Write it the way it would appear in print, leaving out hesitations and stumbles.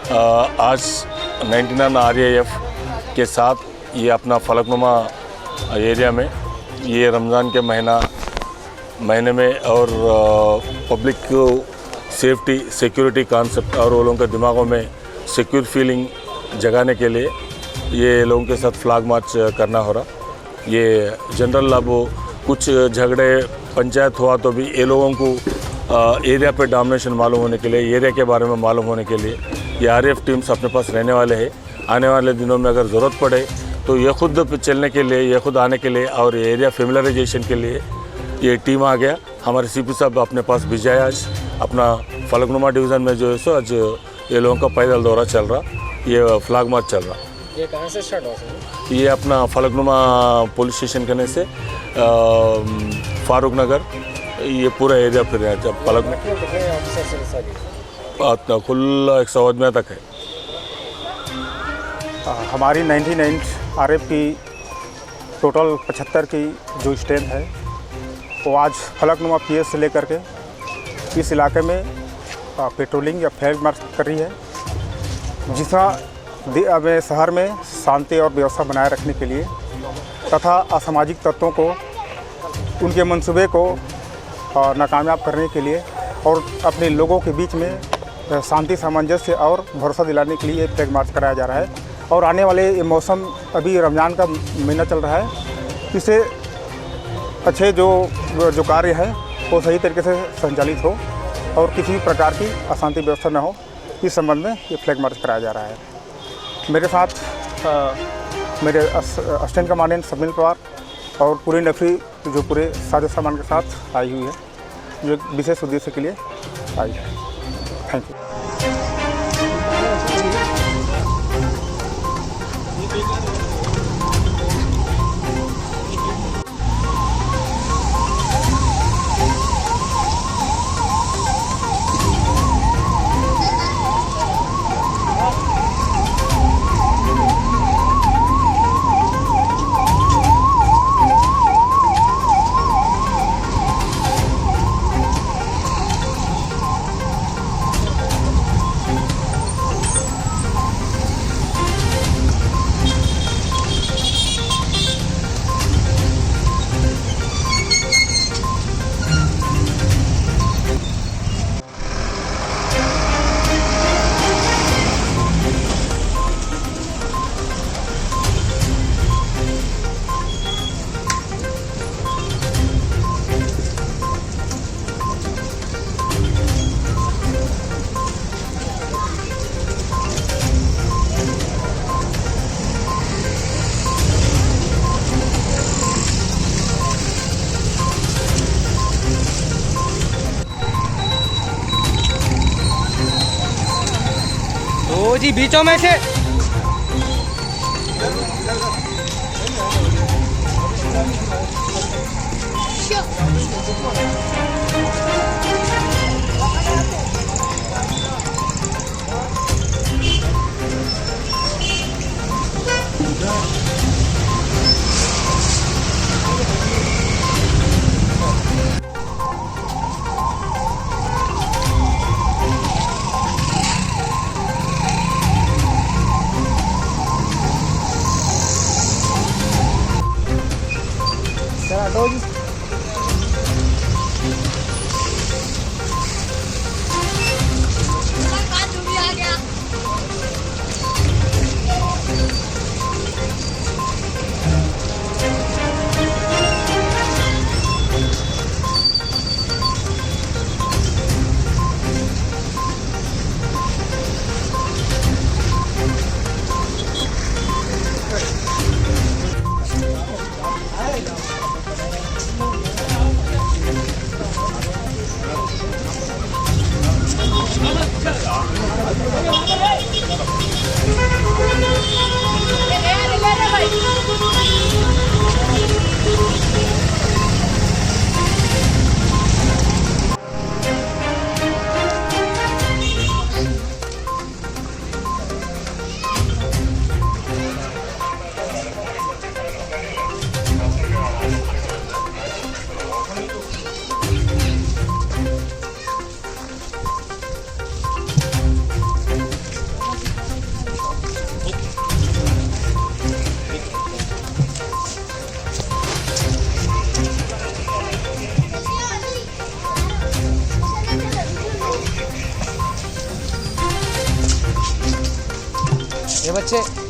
आज 99 RAF के साथ ये अपना फलकनुमा एरिया में ये रमज़ान के महीने में और पब्लिक को सेफ्टी सिक्योरिटी कॉन्सेप्ट और वो लोगों के दिमागों में सिक्योर फीलिंग जगाने के लिए ये लोगों के साथ फ्लैग मार्च करना हो रहा। ये जनरल अब कुछ झगड़े पंचायत हुआ तो भी ये लोगों को एरिया पे डोमिनेशन मालूम होने के लिए, एरिया के बारे में मालूम होने के लिए ये RAF टीम्स अपने पास रहने वाले हैं। आने वाले दिनों में अगर ज़रूरत पड़े तो ये खुद चलने के लिए, ये खुद आने के लिए और एरिया फेमिलराइजेशन के लिए ये टीम आ गया। हमारे CP साहब अपने पास भिजाया आज अपना फलकनुमा डिवीज़न में जो है सो आज ये लोगों का पैदल दौरा चल रहा, ये फ्लैग मार्च चल रहा। ये कहाँ से स्टार्ट हुआ सर? ये अपना फलकनुमा पुलिस स्टेशन करने से फारूक नगर ये पूरा एरिया फिर रहा है। फलक में कुल 100 तक है। हमारी 99 RAF की टोटल 75 की जो स्ट्रेंथ है वो आज फलकनुमा PS से लेकर के इस इलाके में पेट्रोलिंग या फ्लैग मार्च कर रही है, जिसका शहर में शांति और व्यवस्था बनाए रखने के लिए तथा असामाजिक तत्वों को उनके मंसूबे को नाकामयाब करने के लिए और अपने लोगों के बीच में शांति सामंजस्य और भरोसा दिलाने के लिए ये फ्लैग मार्च कराया जा रहा है। और आने वाले ये मौसम अभी रमज़ान का महीना चल रहा है, इससे अच्छे जो कार्य है वो सही तरीके से संचालित हो और किसी भी प्रकार की अशांति व्यवस्था न हो, इस संबंध में ये फ्लैग मार्च कराया जा रहा है। मेरे साथ मेरे असिस्टेंट कमांडेंट समील पवार और पूरी नफरी जो पूरे साजो सामान के साथ आई हुई है, जो विशेष उद्देश्य के लिए आई है। Thank you. तो जी बीचों में से ये बच्चे